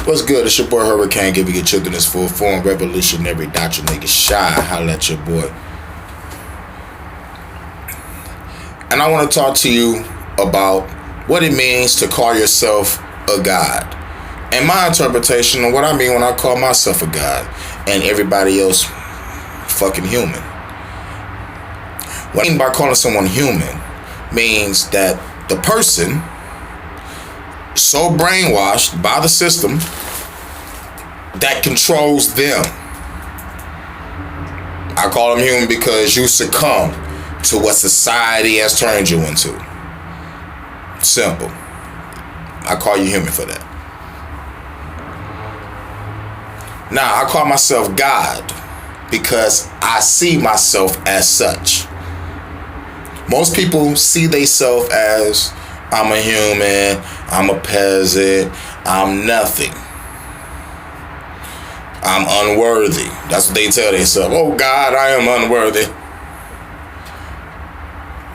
What's good? It's your boy Hurricane, giving your children this full form, revolutionary doctrine, nigga shy. Holla at your boy. And I want to talk to you about what it means to call yourself a God. And my interpretation of what I mean when I call myself a God and everybody else fucking human. What I mean by calling someone human means that the person so brainwashed by the system that controls them. I call them human because you succumb to what society has turned you into. Simple. I call you human for that. Now, I call myself God because I see myself as such. Most people see themselves as, I'm a human, I'm a peasant, I'm nothing. I'm unworthy. That's what they tell themselves. Oh God, I am unworthy.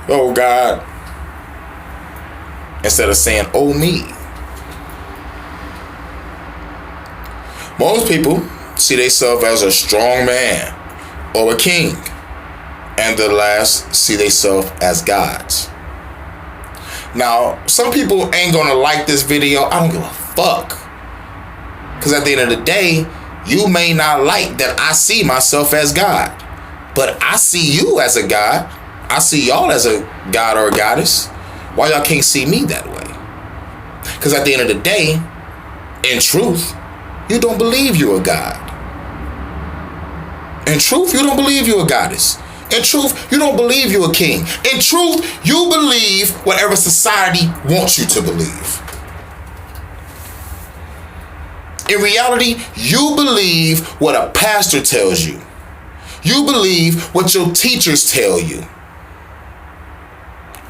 Oh God. Instead of saying, oh me. Most people see themselves as a strong man or a king. And the last see themselves as gods. Now, some people ain't gonna like this video. I don't give a fuck. Because at the end of the day, you may not like that I see myself as God. But I see you as a God. I see y'all as a god or a goddess. Why y'all can't see me that way? Because at the end of the day, in truth, you don't believe you're a god. In truth, you don't believe you're a goddess. In truth, you don't believe you're a king. In truth, you believe whatever society wants you to believe. In reality, you believe what a pastor tells you. You believe what your teachers tell you.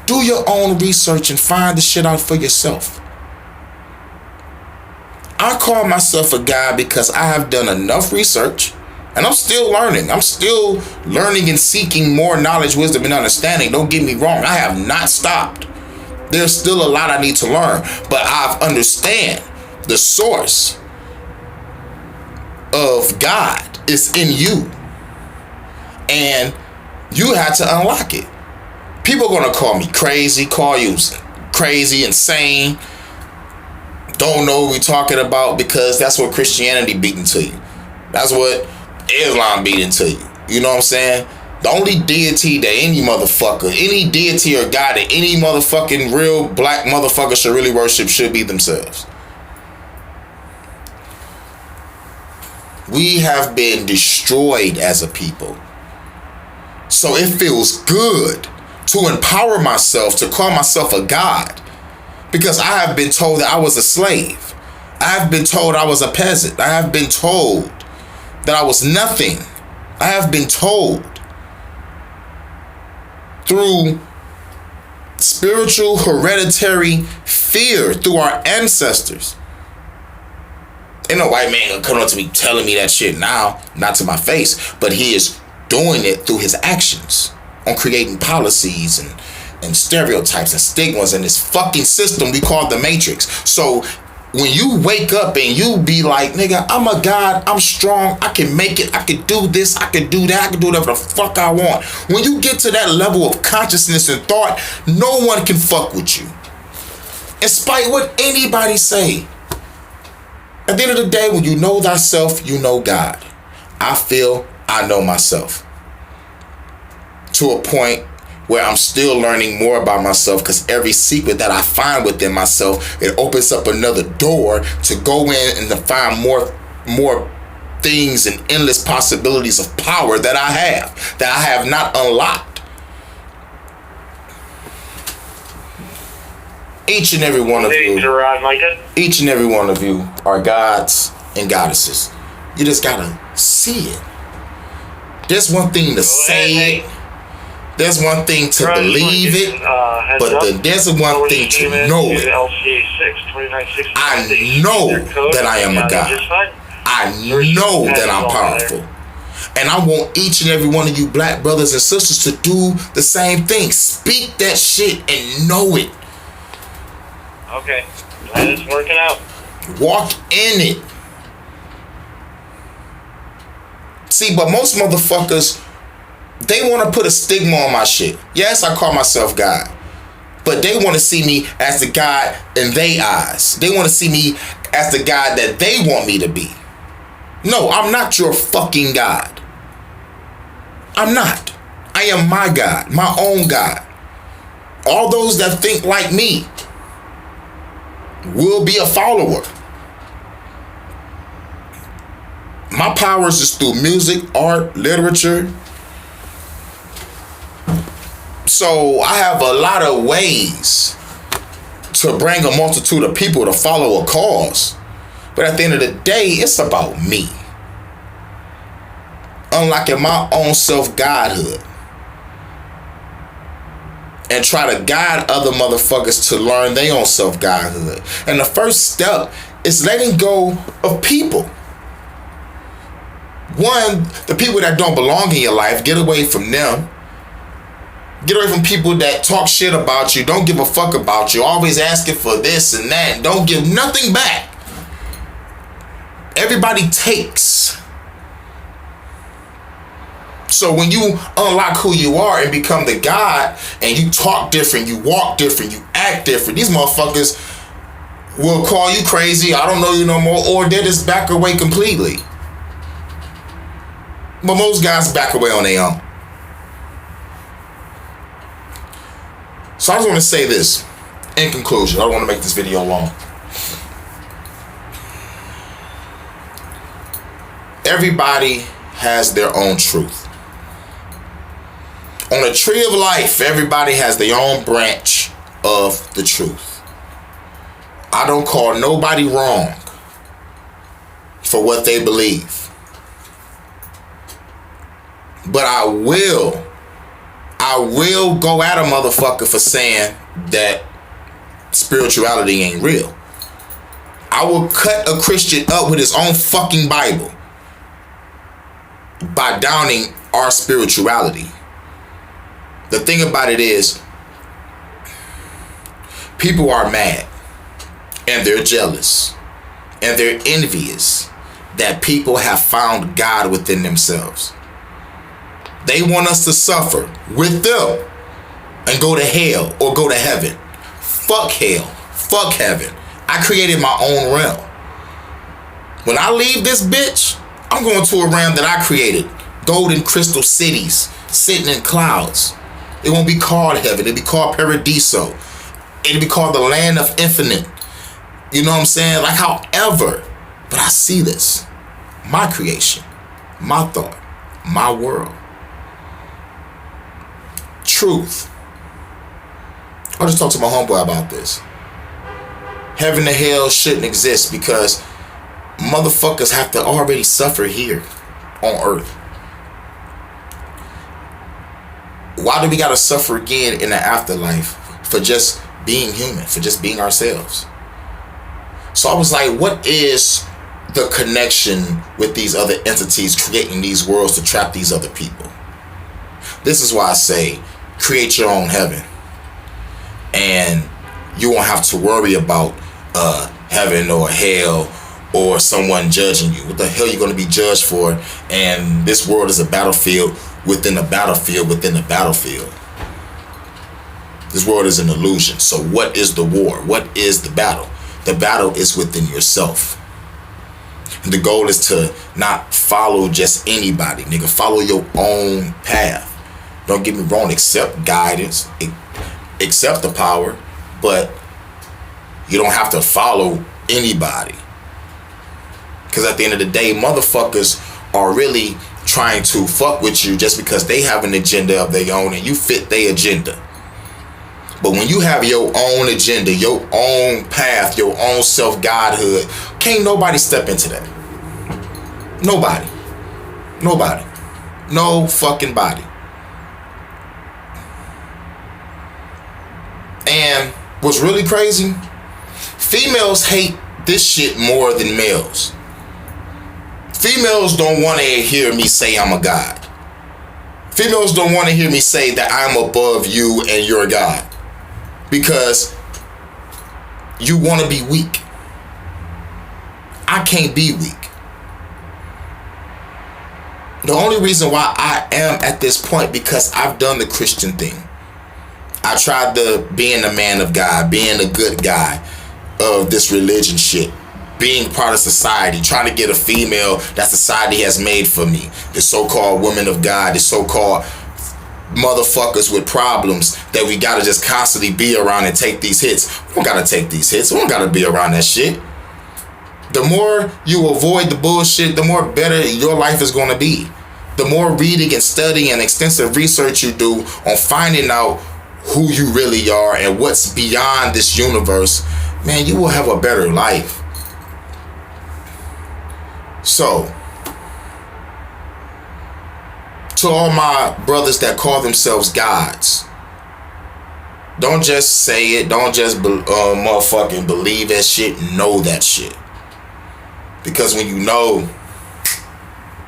Do your own research and find the shit out for yourself. I call myself a guy because I have done enough research. And I'm still learning. I'm still learning and seeking more knowledge, wisdom, and understanding. Don't get me wrong. I have not stopped. There's still a lot I need to learn. But I understand the source of God is in you. And you have to unlock it. People are going to call me crazy, call you crazy, insane. Don't know what we're talking about because that's what Christianity beating to you. That's what Islam beat into you. You know what I'm saying? The only deity that any deity or God that any motherfucking real black motherfucker should really worship should be themselves. We have been destroyed as a people. So it feels good to empower myself, to call myself a God. Because I have been told that I was a slave. I have been told I was a peasant. I have been told that I was nothing. I have been told through spiritual hereditary fear through our ancestors. Ain't no white man gonna come up to me telling me that shit now, not to my face, but he is doing it through his actions on creating policies and stereotypes and stigmas in this fucking system we call the Matrix. So when you wake up and you be like, nigga, I'm a God, I'm strong, I can make it, I can do this, I can do that, I can do whatever the fuck I want. When you get to that level of consciousness and thought, no one can fuck with you. In spite of what anybody say. At the end of the day, when you know thyself, you know God. I feel I know myself. To a point where I'm still learning more about myself because every secret that I find within myself, it opens up another door to go in and to find more things and endless possibilities of power that I have not unlocked. Each and every one of you are gods and goddesses. You just gotta see it. There's one thing to say it. There's one thing to believe it, but there's one thing to know it. I know that I am a God. I know that I'm powerful. And I want each and every one of you black brothers and sisters to do the same thing. Speak that shit and know it. Okay, glad it's working out. Walk in it. See, but most motherfuckers, they want to put a stigma on my shit. Yes, I call myself God. But they want to see me as the God in their eyes. They want to see me as the God that they want me to be. No, I'm not your fucking God. I'm not. I am my God, my own God. All those that think like me will be a follower. My powers is through music, art, literature. So I have a lot of ways to bring a multitude of people to follow a cause. But at the end of the day, it's about me. Unlocking my own self-godhood. And try to guide other motherfuckers to learn their own self-godhood. And the first step is letting go of people. One, the people that don't belong in your life, get away from them. Get away from people that talk shit about you, don't give a fuck about you, always asking for this and that, and don't give nothing back. Everybody takes. So when you unlock who you are and become the God, and you talk different, you walk different, you act different, these motherfuckers will call you crazy, I don't know you no more, or they just back away completely. But most guys back away on their own. So I just want to say this in conclusion. I don't want to make this video long. Everybody has their own truth. On the tree of life, everybody has their own branch of the truth. I don't call nobody wrong for what they believe. But I will go at a motherfucker for saying that spirituality ain't real. I will cut a Christian up with his own fucking Bible by downing our spirituality. The thing about it is, people are mad and they're jealous and they're envious that people have found God within themselves. They want us to suffer with them and go to hell or go to heaven. Fuck hell. Fuck heaven. I created my own realm. When I leave this bitch, I'm going to a realm that I created. Golden crystal cities sitting in clouds. It won't be called heaven. It'll be called Paradiso. It'll be called the land of infinite. You know what I'm saying? Like, however, but I see this. My creation. My thought. My world. Truth. I just talked to my homeboy about this. Heaven and hell shouldn't exist because motherfuckers have to already suffer here on earth. Why do we gotta suffer again in the afterlife for just being human, for just being ourselves? So I was like, what is the connection with these other entities creating these worlds to trap these other people? This is why I say, create your own heaven. And you won't have to worry about heaven or hell or someone judging you. What the hell are you going to be judged for? And this world is a battlefield within a battlefield within a battlefield. This world is an illusion. So what is the war? What is the battle? The battle is within yourself. And the goal is to not follow just anybody. Nigga, follow your own path. Don't get me wrong, accept guidance, accept the power, but you don't have to follow anybody. Because at the end of the day, motherfuckers are really trying to fuck with you just because they have an agenda of their own and you fit their agenda. But when you have your own agenda, your own path, your own self-godhood, can't nobody step into that. Nobody. Nobody. No fucking body. And what's really crazy, females hate this shit more than males. Females don't want to hear me say I'm a god. Females don't want to hear me say that I'm above you and you're God. Because you want to be weak. I can't be weak. The only reason why I am at this point because I've done the Christian thing. I tried being a man of God, being a good guy of this religion shit, being part of society, trying to get a female that society has made for me. The so-called women of God, the so-called motherfuckers with problems that we gotta just constantly be around and take these hits. We don't gotta take these hits. We don't gotta be around that shit. The more you avoid the bullshit, the more better your life is gonna be. The more reading and studying and extensive research you do on finding out who you really are and what's beyond this universe, man, you will have a better life. So, to all my brothers that call themselves gods, don't just say it, don't just motherfucking believe that shit, know that shit. Because when you know,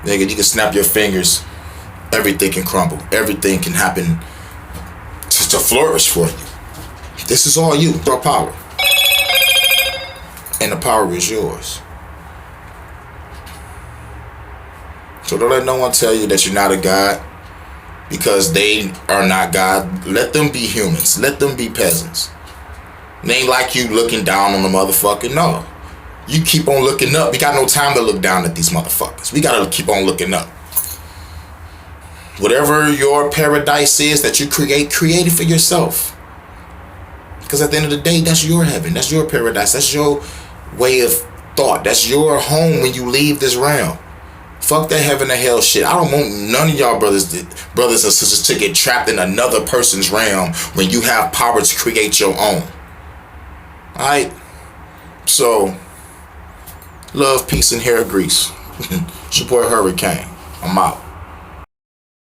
nigga, you can snap your fingers, everything can crumble, everything can happen to flourish for you. This is all you, your power. And the power is yours. So don't let no one tell you that you're not a god, because they are not God. Let them be humans. Let them be peasants. It ain't like you looking down on the motherfucker. No. You keep on looking up. We got no time to look down at these motherfuckers. We gotta keep on looking up. Whatever your paradise is that you create it for yourself. Because at the end of the day, that's your heaven. That's your paradise. That's your way of thought. That's your home when you leave this realm. Fuck that heaven and hell shit. I don't want none of y'all brothers and sisters to get trapped in another person's realm when you have power to create your own. Alright? So, love, peace, and hair grease. It's your boy Hurricane. I'm out.